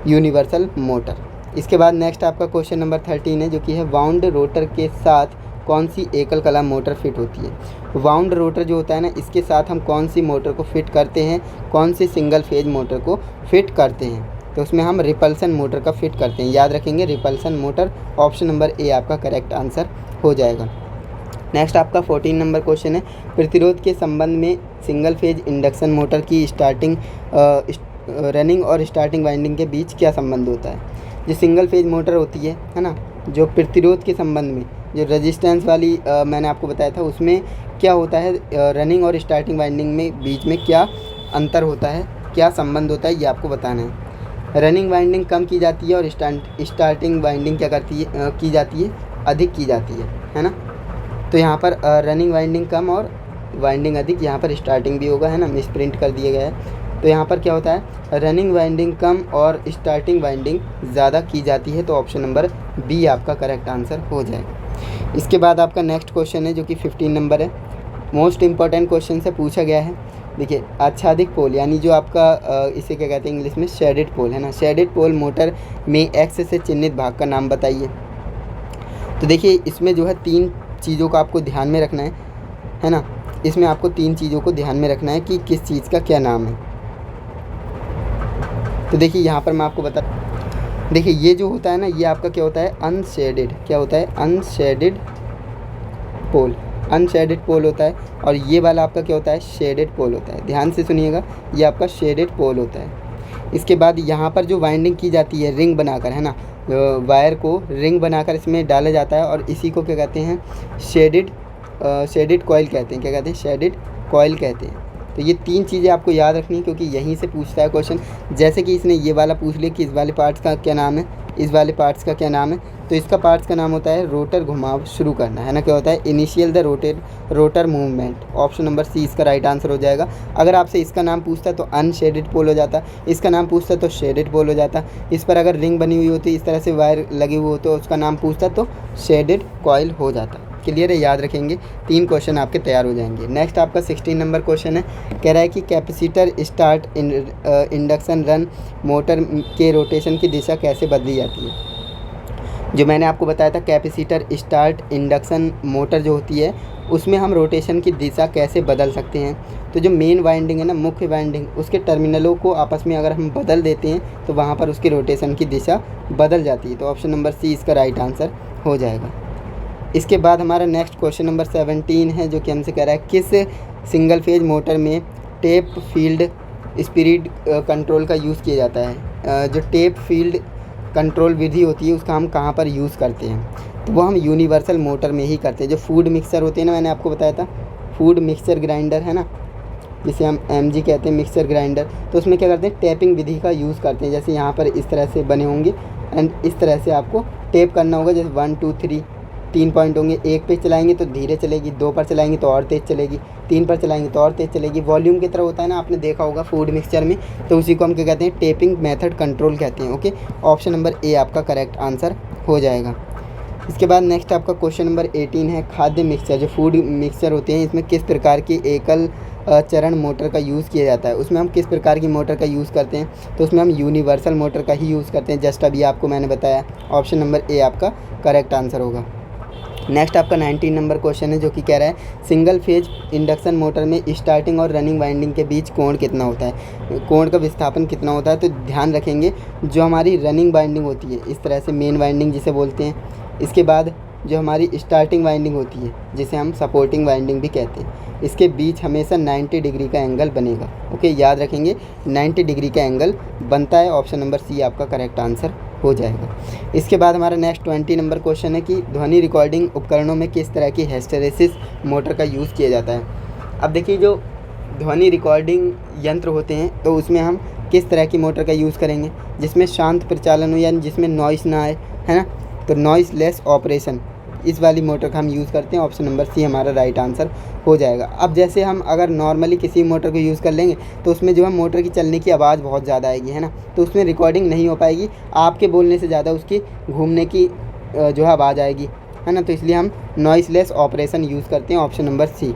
यूनिवर्सल मोटर। इसके बाद नेक्स्ट आपका क्वेश्चन नंबर 13 है, जो कि है वाउंड रोटर के साथ कौन सी एकल कला मोटर फिट होती है। वाउंड रोटर जो होता है ना, इसके साथ हम कौन सी मोटर को फिट करते हैं, कौन सी सिंगल फेज मोटर को फिट करते हैं। तो उसमें हम रिपल्सन मोटर का फिट करते हैं, याद रखेंगे repulsion motor. Option number A आपका करेक्ट आंसर हो जाएगा। नेक्स्ट आपका 14 नंबर क्वेश्चन है, प्रतिरोध के संबंध में सिंगल फेज इंडक्शन मोटर की रनिंग और स्टार्टिंग वाइंडिंग के बीच क्या संबंध होता है। जो सिंगल फेज मोटर होती है ना, जो प्रतिरोध के संबंध में, जो रेजिस्टेंस वाली मैंने आपको बताया था, उसमें क्या होता है, रनिंग और स्टार्टिंग वाइंडिंग में बीच में क्या अंतर होता है, क्या संबंध होता है, ये आपको बताना है। रनिंग वाइंडिंग कम की जाती है और स्टार्टिंग वाइंडिंग क्या करती है, की जाती है, अधिक की जाती है ना। तो यहाँ पर रनिंग वाइंडिंग कम और वाइंडिंग अधिक, यहाँ पर स्टार्टिंग भी होगा, है ना, मिसप्रिंट कर दिया गया है। तो यहाँ पर क्या होता है, रनिंग वाइंडिंग कम और स्टार्टिंग वाइंडिंग ज़्यादा की जाती है। तो ऑप्शन नंबर बी आपका करेक्ट आंसर हो जाएगा। इसके बाद आपका नेक्स्ट क्वेश्चन है, जो कि 15 नंबर है, मोस्ट इम्पॉर्टेंट क्वेश्चन से पूछा गया है। देखिए, आच्छादित पोल यानी जो आपका इसे क्या कहते हैं इंग्लिश में, शेडेड पोल, है ना। शेडेड पोल मोटर में एक्स से चिन्हित भाग का नाम बताइए। तो देखिए, इसमें जो है 3 चीज़ों को आपको ध्यान में रखना है ना। इसमें आपको 3 चीज़ों को ध्यान में रखना है कि किस चीज़ का क्या नाम है। तो देखिए, यहाँ पर मैं आपको देखिए, ये जो होता है ना, ये आपका क्या होता है, अनशेडेड, क्या होता है, अनशेडेड पोल, अनशेडेड पोल होता है। और ये वाला आपका क्या होता है, शेडेड पोल होता है। ध्यान से सुनिएगा, ये आपका शेडेड पोल होता है। इसके बाद यहाँ पर जो वाइंडिंग की जाती है रिंग बनाकर, है ना, वायर को रिंग बनाकर इसमें डाला जाता है, और इसी को क्या कहते हैं, शेडेड कॉइल कहते हैं। क्या कहते हैं, शेडेड कॉइल कहते हैं। तो ये 3 चीज़ें आपको याद रखनी है, क्योंकि यहीं से पूछता है क्वेश्चन। जैसे कि इसने ये वाला पूछ लिया कि इस वाले पार्ट्स का क्या नाम है, इस वाले पार्ट्स का क्या नाम है। तो इसका पार्ट्स का नाम होता है रोटर घुमाव शुरू करना, है ना। क्या होता है, initial the rotor movement. Option number C इसका राइट आंसर हो जाएगा। अगर आपसे इसका नाम पूछता है तो अनशेडेड पोल हो जाता, इसका नाम पूछता तो शेडेड पोल हो जाता। इस पर अगर रिंग बनी हुई होती, इस तरह से वायर लगे हुए होते, उसका नाम पूछता तो शेडेड कॉइल हो जाता। क्लियर है, याद रखेंगे। 3 क्वेश्चन आपके तैयार हो जाएंगे। नेक्स्ट आपका 16 नंबर क्वेश्चन है, कह रहा है कि capacitor start induction run motor के रोटेशन की दिशा कैसे बदली जाती है। जो मैंने आपको बताया था, कैपेसिटर स्टार्ट इंडक्शन मोटर जो होती है, उसमें हम रोटेशन की दिशा कैसे बदल सकते हैं। तो जो मेन वाइंडिंग है ना, मुख्य वाइंडिंग, उसके टर्मिनलों को आपस में अगर हम बदल देते हैं तो वहाँ पर उसकी रोटेशन की दिशा बदल जाती है। तो ऑप्शन नंबर सी इसका राइट आंसर हो जाएगा। इसके बाद हमारा नेक्स्ट क्वेश्चन नंबर 17 है, जो कि हमसे कह रहा है किस सिंगल फेज मोटर में टेप फील्ड स्पीड कंट्रोल का यूज़ किया जाता है। जो टेप फील्ड कंट्रोल विधि होती है उसका हम कहाँ पर यूज़ करते हैं, तो वो हम यूनिवर्सल मोटर में ही करते हैं। जो फूड मिक्सर होते हैं ना, मैंने आपको बताया था फूड मिक्सर ग्राइंडर है ना, जिसे हम MG कहते हैं, मिक्सर ग्राइंडर, तो उसमें क्या करते हैं टैपिंग विधि का यूज़ करते हैं। जैसे यहाँ पर इस तरह से बने होंगे एंड इस तरह से आपको टैप करना होगा। जैसे 1 2 3 3 पॉइंट होंगे, 1 पे चलाएंगे तो धीरे चलेगी, 2 पर चलाएंगे तो और तेज़ चलेगी, 3 पर चलाएंगे तो और तेज़ चलेगी। वॉल्यूम की तरह होता है ना, आपने देखा होगा फूड मिक्सचर में, तो उसी को हम क्या कहते हैं टेपिंग मेथड कंट्रोल कहते हैं। ओके, ऑप्शन नंबर ए आपका करेक्ट आंसर हो जाएगा। इसके बाद नेक्स्ट आपका क्वेश्चन नंबर 18 है खाद्य मिक्सचर। जो फूड मिक्सचर होते हैं इसमें किस प्रकार की एकल चरण मोटर का यूज़ किया जाता है। उसमें हम किस प्रकार की मोटर का यूज़ करते हैं, तो उसमें हम यूनिवर्सल मोटर का ही यूज़ करते हैं, जस्ट अभी आपको मैंने बताया। ऑप्शन नंबर ए आपका करेक्ट आंसर होगा। नेक्स्ट आपका 19 नंबर क्वेश्चन है, जो कि कह रहा है सिंगल फेज इंडक्शन मोटर में स्टार्टिंग और रनिंग वाइंडिंग के बीच कोण कितना होता है, कोण का विस्थापन कितना होता है। तो ध्यान रखेंगे जो हमारी रनिंग वाइंडिंग होती है, इस तरह से मेन वाइंडिंग जिसे बोलते हैं, इसके बाद जो हमारी स्टार्टिंग वाइंडिंग होती है जिसे हम सपोर्टिंग वाइंडिंग भी कहते हैं, इसके बीच हमेशा 90 डिग्री का एंगल बनेगा। ओके, याद रखेंगे 90 डिग्री का एंगल बनता है। ऑप्शन नंबर सी आपका करेक्ट आंसर हो जाएगा। इसके बाद हमारा नेक्स्ट 20 नंबर क्वेश्चन है कि ध्वनि रिकॉर्डिंग उपकरणों में किस तरह की हिस्टैरिसीस मोटर का यूज़ किया जाता है। अब देखिए जो ध्वनि रिकॉर्डिंग यंत्र होते हैं तो उसमें हम किस तरह की मोटर का यूज़ करेंगे, जिसमें शांत प्रचालन हो यानी जिसमें नॉइस ना आए, है ना, तो नॉइस लेस ऑपरेशन, इस वाली मोटर का हम यूज़ करते हैं। ऑप्शन नंबर सी हमारा राइट आंसर हो जाएगा। अब जैसे हम अगर नॉर्मली किसी मोटर को यूज़ कर लेंगे तो उसमें जो है मोटर की चलने की आवाज़ बहुत ज़्यादा आएगी, है ना, तो उसमें रिकॉर्डिंग नहीं हो पाएगी, आपके बोलने से ज़्यादा उसकी घूमने की जो है आवाज़ आएगी, है ना, तो इसलिए हम नॉइस लेस ऑपरेशन यूज़ करते हैं। Option number C.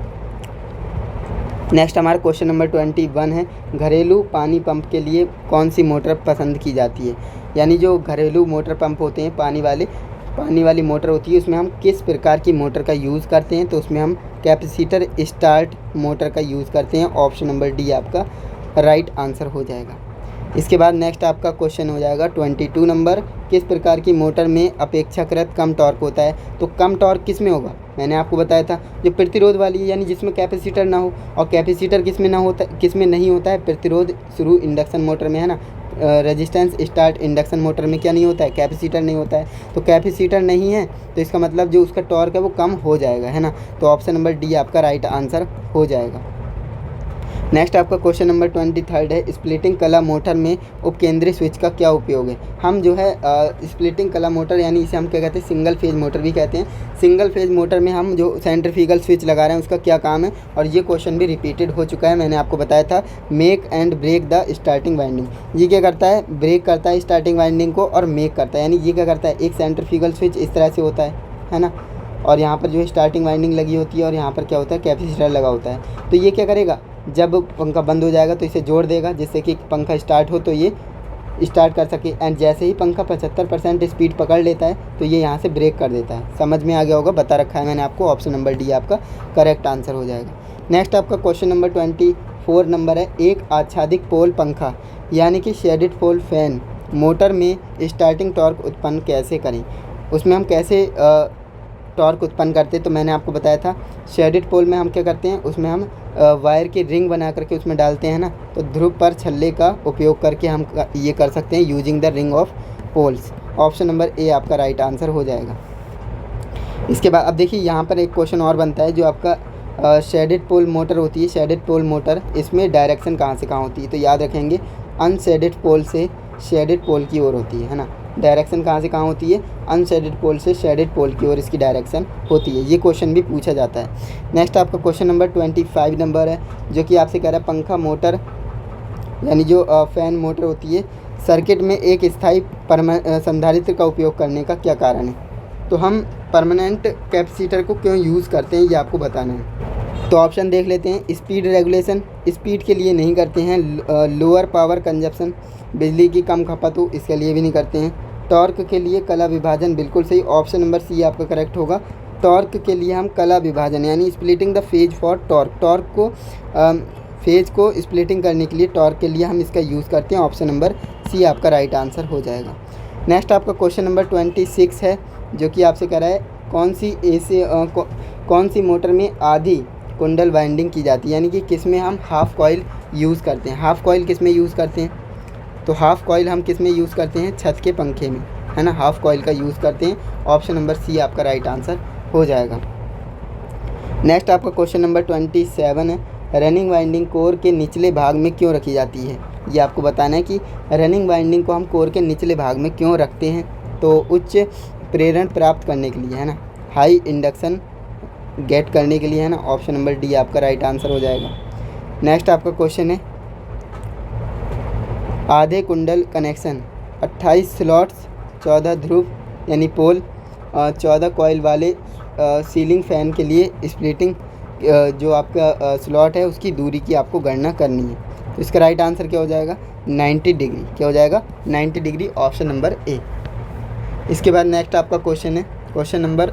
नेक्स्ट हमारा क्वेश्चन नंबर 21 है घरेलू पानी पंप के लिए कौन सी मोटर पसंद की जाती है। यानी जो घरेलू मोटर पंप होते हैं, पानी वाली मोटर होती है, उसमें हम किस प्रकार की मोटर का यूज़ करते हैं, तो उसमें हम कैपेसिटर स्टार्ट मोटर का यूज़ करते हैं। ऑप्शन नंबर डी आपका राइट आंसर हो जाएगा। इसके बाद नेक्स्ट आपका क्वेश्चन हो जाएगा 22 नंबर, किस प्रकार की मोटर में अपेक्षाकृत कम टॉर्क होता है। तो कम टॉर्क किस में होगा, मैंने आपको बताया था जो प्रतिरोध वाली है, यानी जिसमें कैपेसिटर ना हो। और कैपेसिटर किस में ना होता, किस में नहीं होता है, प्रतिरोध शुरू इंडक्शन मोटर में, है ना, रेजिस्टेंस स्टार्ट इंडक्शन मोटर में क्या नहीं होता है, कैपेसिटर नहीं होता है। तो कैपेसिटर नहीं है तो इसका मतलब जो उसका टॉर्क है वो कम हो जाएगा, है ना, तो ऑप्शन नंबर डी आपका राइट आंसर हो जाएगा। नेक्स्ट आपका क्वेश्चन नंबर 23 है स्प्लिटिंग कला मोटर में उपकेंद्री स्विच का क्या उपयोग है। हम जो है स्प्लिटिंग कला मोटर यानी इसे हम क्या कहते हैं सिंगल फेज मोटर भी कहते हैं। सिंगल फेज मोटर में हम जो सेंट्रीफ्यूगल स्विच लगा रहे हैं उसका क्या काम है, और ये क्वेश्चन भी रिपीटेड हो चुका है, मैंने आपको बताया था make and break the starting winding. ये क्या करता है, ब्रेक करता है स्टार्टिंग वाइंडिंग को और मेक करता है, यानी ये क्या करता है, एक सेंट्रीफ्यूगल स्विच इस तरह से होता है ना, और यहाँ पर जो है स्टार्टिंग वाइंडिंग लगी होती है और यहाँ पर क्या होता है कैपेसिटर लगा होता है। तो ये क्या करेगा, जब पंखा बंद हो जाएगा तो इसे जोड़ देगा जिससे कि पंखा स्टार्ट हो तो ये स्टार्ट कर सके, एंड जैसे ही पंखा 75% स्पीड पकड़ लेता है तो ये यहाँ से ब्रेक कर देता है। समझ में आ गया होगा, बता रखा है मैंने आपको। ऑप्शन नंबर डी आपका करेक्ट आंसर हो जाएगा। नेक्स्ट आपका क्वेश्चन नंबर 24 नंबर है एक आच्छादित पोल पंखा यानी कि शेडेड पोल फैन मोटर में स्टार्टिंग टॉर्क उत्पन्न कैसे करें। उसमें हम कैसे टॉर्क उत्पन्न करते हैं, तो मैंने आपको बताया था शेडेड पोल में हम क्या करते हैं, उसमें हम वायर की रिंग बना करके उसमें डालते हैं ना, तो ध्रुव पर छल्ले का उपयोग करके हम ये कर सकते हैं using the ring of poles. Option number A आपका राइट आंसर हो जाएगा। इसके बाद अब देखिए यहाँ पर एक क्वेश्चन और बनता है, जो आपका शेडेड पोल मोटर होती है, शेडेड पोल मोटर, इसमें डायरेक्शन कहाँ से कहाँ होती है, तो याद रखेंगे अनशेडेड पोल से शेडेड पोल की ओर होती है ना। डायरेक्शन कहाँ से कहाँ होती है, अनशेडेड पोल से शेडेड पोल की ओर इसकी डायरेक्शन होती है। ये क्वेश्चन भी पूछा जाता है। नेक्स्ट आपका क्वेश्चन नंबर 25 नंबर है, जो कि आपसे कह रहा है पंखा मोटर यानी जो फैन मोटर होती है सर्किट में एक स्थायी संधारित्र का उपयोग करने का क्या कारण है। तो हम परमानेंट कैपेसिटर को क्यों यूज़ करते हैं ये आपको बताना है। तो ऑप्शन देख लेते हैं, स्पीड रेगुलेशन, स्पीड के लिए नहीं करते हैं। लोअर पावर कंजप्शन, बिजली की कम खपत हो, इसके लिए भी नहीं करते हैं। टॉर्क के लिए कला विभाजन, बिल्कुल सही, ऑप्शन नंबर सी आपका करेक्ट होगा। टॉर्क के लिए हम कला विभाजन यानी splitting the phase for torque, torque को फेज को स्प्लिटिंग करने के लिए टॉर्क के लिए हम इसका यूज़ करते हैं। ऑप्शन नंबर सी आपका राइट आंसर हो जाएगा। नेक्स्ट आपका क्वेश्चन नंबर 26 है, जो कि आपसे कह रहा है कौन सी मोटर में आधी कुंडल वाइंडिंग की जाती है, यानी कि किस में हम हाफ कॉइल यूज़ करते हैं। हाफ कॉइल किस में यूज़ करते हैं, तो हाफ कॉइल हम किस में यूज़ करते हैं, छत के पंखे में, है ना, हाफ कॉइल का यूज़ करते हैं। ऑप्शन नंबर सी आपका राइट आंसर हो जाएगा। नेक्स्ट आपका क्वेश्चन नंबर 27 है, रनिंग वाइंडिंग कोर के निचले भाग में क्यों रखी जाती है। ये आपको बताना है कि रनिंग वाइंडिंग को हम कोर के निचले भाग में क्यों रखते हैं। तो उच्च प्रेरण प्राप्त करने के लिए, है ना, हाई इंडक्शन गेट करने के लिए, है ना। ऑप्शन नंबर डी आपका राइट आंसर हो जाएगा। नेक्स्ट आपका क्वेश्चन है, आधे कुंडल कनेक्शन 28 स्लॉट्स 14 ध्रुव यानी पोल 14 कॉइल वाले सीलिंग फ़ैन के लिए स्प्लिटिंग जो आपका स्लॉट है उसकी दूरी की आपको गणना करनी है। तो इसका राइट आंसर क्या हो जाएगा, 90 डिग्री। क्या हो जाएगा, 90 डिग्री, ऑप्शन नंबर ए। इसके बाद नेक्स्ट आपका क्वेश्चन है क्वेश्चन नंबर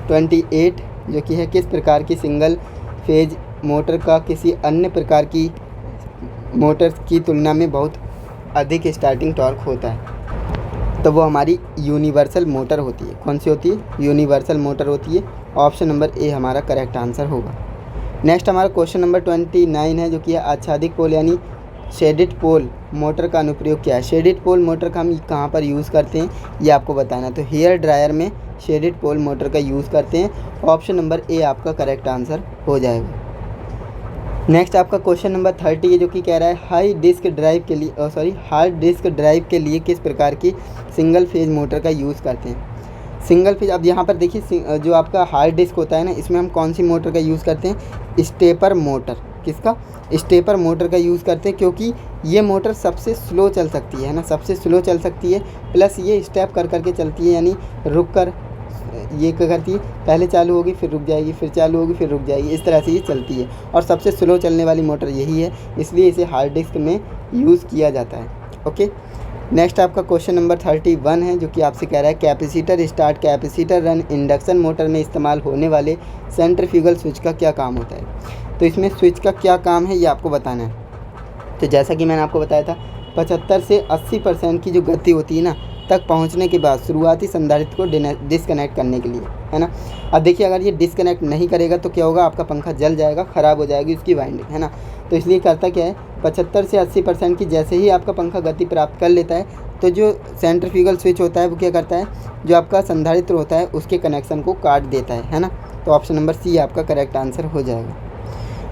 28, जो कि है किस प्रकार की सिंगल फेज मोटर का किसी अन्य प्रकार की मोटर की तुलना में बहुत अधिक स्टार्टिंग टॉर्क होता है। तो वो हमारी यूनिवर्सल मोटर होती है। कौन सी होती है, यूनिवर्सल मोटर होती है। ऑप्शन नंबर ए हमारा करेक्ट आंसर होगा। नेक्स्ट हमारा क्वेश्चन नंबर 29 है, जो कि है आच्छादित पोल यानी शेडेड पोल मोटर का अनुप्रयोग क्या है। शेडेड पोल मोटर का हम कहाँ पर यूज़ करते हैं ये आपको बताना है। तो हेयर ड्रायर में शेडेड पोल मोटर का यूज़ करते हैं। ऑप्शन नंबर ए आपका करेक्ट आंसर हो जाएगा। नेक्स्ट आपका क्वेश्चन नंबर 30 है, जो कि कह रहा है हार्ड डिस्क ड्राइव के लिए किस प्रकार की सिंगल फेज मोटर का यूज़ करते हैं। सिंगल फेज, अब यहाँ पर देखिए जो आपका हार्ड डिस्क होता है ना, इसमें हम कौन सी मोटर का यूज़ करते हैं, स्टेपर मोटर। किसका, स्टेपर मोटर का यूज़ करते हैं, क्योंकि ये मोटर सबसे स्लो चल सकती है ना, सबसे स्लो चल सकती है, प्लस ये स्टेप कर करके चलती है, यानी रुक कर ये क्या करती है, पहले चालू होगी फिर रुक जाएगी, फिर चालू होगी फिर रुक जाएगी, इस तरह से ये चलती है। और सबसे स्लो चलने वाली मोटर यही है, इसलिए इसे हार्ड डिस्क में यूज़ किया जाता है। ओके, नेक्स्ट आपका क्वेश्चन नंबर 31 है, जो कि आपसे कह रहा है capacitor start capacitor run induction motor में इस्तेमाल होने वाले सेंट्रीफ्यूगल स्विच का क्या काम होता है। तो इसमें स्विच का क्या काम है ये आपको बताना है। तो जैसा कि मैंने आपको बताया था 75 से 80% की जो गति होती है ना तक पहुंचने के बाद शुरुआती संधारित्र को डिस्कनेक्ट करने के लिए, है ना। अब देखिए अगर ये डिस्कनेक्ट नहीं करेगा तो क्या होगा, आपका पंखा जल जाएगा, ख़राब हो जाएगी उसकी वाइंडिंग, है ना। तो इसलिए करता क्या है, 75 से 80% की जैसे ही आपका पंखा गति प्राप्त कर लेता है तो जो सेंट्रीफ्यूगल स्विच होता है वो क्या करता है, जो आपका संधारित्र होता है उसके कनेक्शन को काट देता है ना। तो ऑप्शन नंबर सी आपका करेक्ट आंसर हो जाएगा।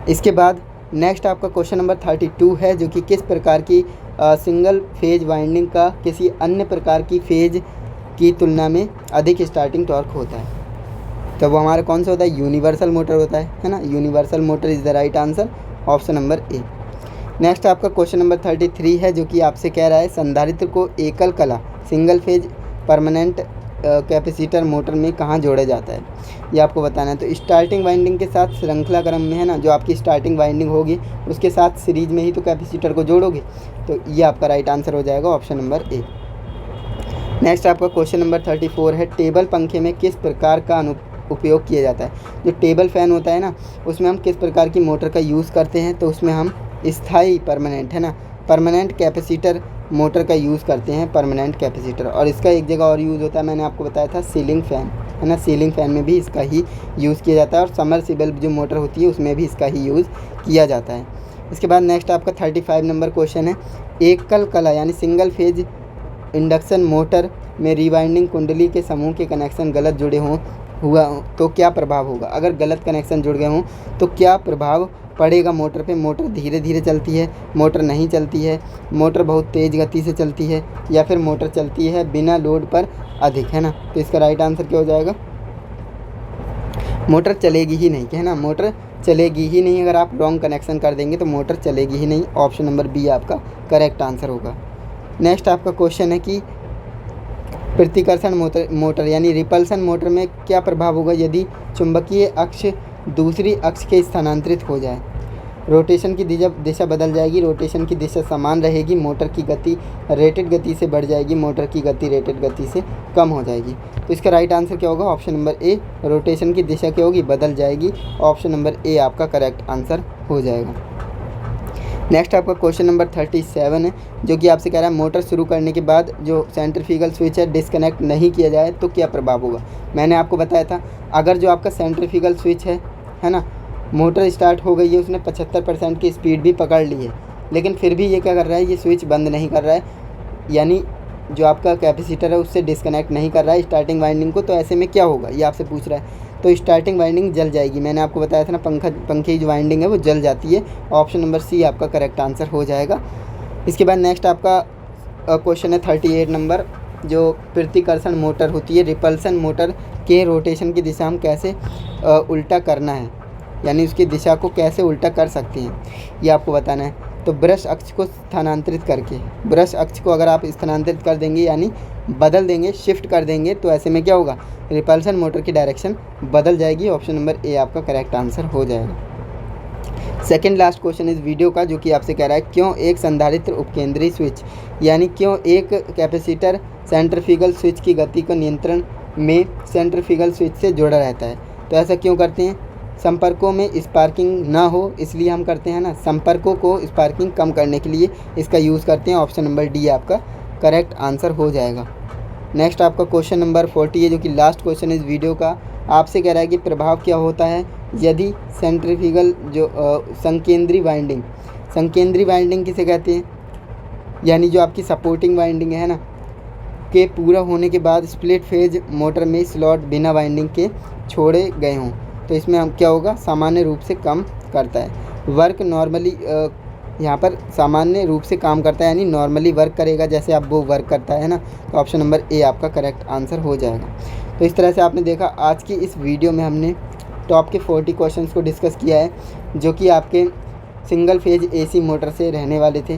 इसके बाद नेक्स्ट आपका क्वेश्चन नंबर 32 है, जो कि किस प्रकार की सिंगल फेज वाइंडिंग का किसी अन्य प्रकार की फेज की तुलना में अधिक स्टार्टिंग टॉर्क होता है। तो वो हमारा कौन सा होता है, यूनिवर्सल मोटर होता है ना। Universal motor is the right answer, option number A. Next आपका क्वेश्चन नंबर 33 है, जो कि आपसे कह रहा है संधारित्र को एकल कला single phase permanent capacitor motor में कहाँ जोड़ा जाता है, ये आपको बताना है। तो स्टार्टिंग वाइंडिंग के साथ श्रृंखला क्रम में, है ना, जो आपकी स्टार्टिंग वाइंडिंग होगी उसके साथ सीरीज में ही तो कैपेसिटर को जोड़ोगे। तो ये आपका राइट आंसर हो जाएगा, ऑप्शन नंबर ए। नेक्स्ट आपका क्वेश्चन नंबर 34 है, टेबल पंखे में किस प्रकार का उपयोग किया जाता है। जो टेबल फैन होता है ना उसमें हम किस प्रकार की मोटर का यूज़ करते हैं, तो उसमें हम स्थायी परमानेंट, है ना, परमानेंट कैपेसिटर मोटर का यूज़ करते हैं, परमानेंट कैपेसिटर। और इसका एक जगह और यूज़ होता है, मैंने आपको बताया था सीलिंग फ़ैन, है ना, सीलिंग फ़ैन में भी इसका ही यूज़ किया जाता है, और समरसिबल जो मोटर होती है उसमें भी इसका ही यूज़ किया जाता है। इसके बाद नेक्स्ट आपका 35 नंबर क्वेश्चन है, एकल कला यानी सिंगल फेज इंडक्शन मोटर में रिवाइंडिंग कुंडली के समूह के कनेक्शन गलत जुड़े हुआ तो क्या प्रभाव होगा। अगर गलत कनेक्शन जुड़ गए हों तो क्या प्रभाव पड़ेगा मोटर पे। मोटर धीरे धीरे चलती है, मोटर नहीं चलती है, मोटर बहुत तेज़ गति से चलती है, या फिर मोटर चलती है बिना लोड पर अधिक, है ना। तो इसका राइट आंसर क्या हो जाएगा, मोटर चलेगी ही नहीं, है ना, मोटर चलेगी ही नहीं। अगर आप रॉन्ग कनेक्शन कर देंगे तो मोटर चलेगी ही नहीं। ऑप्शन नंबर बी आपका करेक्ट आंसर होगा। नेक्स्ट आपका क्वेश्चन है कि प्रतिकर्षण मोटर यानी रिपल्सन मोटर में क्या प्रभाव होगा यदि चुंबकीय अक्ष दूसरी अक्ष के स्थानांतरित हो जाए। रोटेशन की दिशा बदल जाएगी, रोटेशन की दिशा समान रहेगी, मोटर की गति रेटेड गति से बढ़ जाएगी, मोटर की गति रेटेड गति से कम हो जाएगी। तो इसका राइट आंसर क्या होगा, ऑप्शन नंबर ए, रोटेशन की दिशा क्या होगी, बदल जाएगी। ऑप्शन नंबर ए आपका करेक्ट आंसर हो जाएगा। नेक्स्ट आपका क्वेश्चन नंबर 37 है, जो कि आपसे कह रहा है मोटर शुरू करने के बाद जो सेंट्रीफ्यूगल स्विच है डिस्कनेक्ट नहीं किया जाए तो क्या प्रभाव होगा। मैंने आपको बताया था, अगर जो आपका सेंट्रीफ्यूगल स्विच है ना, मोटर स्टार्ट हो गई है, उसने 75% की स्पीड भी पकड़ ली है, लेकिन फिर भी ये क्या कर रहा है, ये स्विच बंद नहीं कर रहा है, यानी जो आपका कैपेसिटर है उससे डिस्कनेक्ट नहीं कर रहा है स्टार्टिंग वाइंडिंग को, तो ऐसे में क्या होगा ये आपसे पूछ रहा है। तो स्टार्टिंग वाइंडिंग जल जाएगी। मैंने आपको बताया था ना, पंखे की जो वाइंडिंग है वो जल जाती है। ऑप्शन नंबर सी आपका करेक्ट आंसर हो जाएगा। इसके बाद नेक्स्ट आपका क्वेश्चन है 38 नंबर, जो प्रतिकर्षण मोटर होती है, रिपल्सन मोटर के रोटेशन की दिशा हम कैसे उल्टा करना है, यानी उसकी दिशा को कैसे उल्टा कर सकते हैं, ये आपको बताना है। तो ब्रश अक्ष को स्थानांतरित करके, ब्रश अक्ष को अगर आप स्थानांतरित कर देंगे यानी बदल देंगे, शिफ्ट कर देंगे, तो ऐसे में क्या होगा, रिपल्सन मोटर की डायरेक्शन बदल जाएगी। ऑप्शन नंबर ए आपका करेक्ट आंसर हो जाएगा। सेकंड लास्ट क्वेश्चन इस वीडियो का, जो कि आपसे कह रहा है क्यों एक संधारित्र उपकेंद्री स्विच, यानी क्यों एक कैपेसिटर सेंट्रीफ्यूगल स्विच की गति को नियंत्रण में सेंट्रीफ्यूगल स्विच से जुड़ा रहता है। तो ऐसा क्यों करते हैं, संपर्कों में स्पार्किंग ना हो इसलिए हम करते हैं ना, संपर्कों को स्पार्किंग कम करने के लिए इसका यूज़ करते हैं। ऑप्शन नंबर डी आपका करेक्ट आंसर हो जाएगा। नेक्स्ट आपका क्वेश्चन नंबर 40 है, जो कि लास्ट क्वेश्चन इस वीडियो का, आपसे कह रहा है कि प्रभाव क्या होता है यदि सेंट्रीफ्यूगल जो संकेंद्री वाइंडिंग, संकेंद्री वाइंडिंग किसे कहते हैं, यानी जो आपकी सपोर्टिंग वाइंडिंग है ना, के पूरा होने के बाद स्प्लिट फेज मोटर में स्लॉट बिना वाइंडिंग के छोड़े गए हों, तो इसमें हम क्या होगा, सामान्य रूप से कम करता है। वर्क नॉर्मली, यहाँ पर सामान्य रूप से काम करता है, यानी नॉर्मली वर्क करेगा जैसे अब वो वर्क करता है ना। तो ऑप्शन नंबर ए आपका करेक्ट आंसर हो जाएगा। तो इस तरह से आपने देखा, आज की इस वीडियो में हमने टॉप के 40 क्वेश्चंस को डिस्कस किया है, जो कि आपके सिंगल फेज एसी मोटर से रहने वाले थे,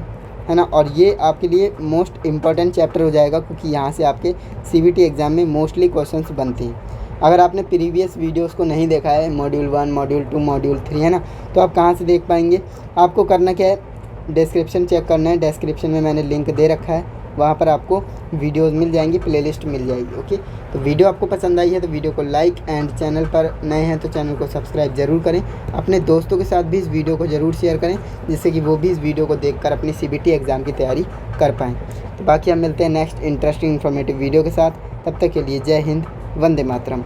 है ना। और ये आपके लिए मोस्ट इम्पॉर्टेंट चैप्टर हो जाएगा, क्योंकि यहाँ से आपके CBT एग्ज़ाम में मोस्टली क्वेश्चंस बनते हैं। अगर आपने प्रीवियस वीडियोस को नहीं देखा है, मॉड्यूल 1, मॉड्यूल 2, मॉड्यूल 3, है ना, तो आप कहाँ से देख पाएंगे। आपको करना क्या है, डिस्क्रिप्शन चेक करना है, डिस्क्रिप्शन में मैंने लिंक दे रखा है, वहाँ पर आपको वीडियोस मिल जाएंगी, प्लेलिस्ट मिल जाएगी। ओके, तो वीडियो आपको पसंद आई है तो वीडियो को लाइक एंड चैनल पर नए हैं तो चैनल को सब्सक्राइब ज़रूर करें। अपने दोस्तों के साथ भी इस वीडियो को ज़रूर शेयर करें, जिससे कि वो भी इस वीडियो को देखकर अपनी CBT एग्ज़ाम की तैयारी कर पाएँ। तो बाकी हम मिलते हैं नेक्स्ट इंटरेस्टिंग इन्फॉर्मेटिव वीडियो के साथ। तब तक के लिए जय हिंद, वंदे मातरम।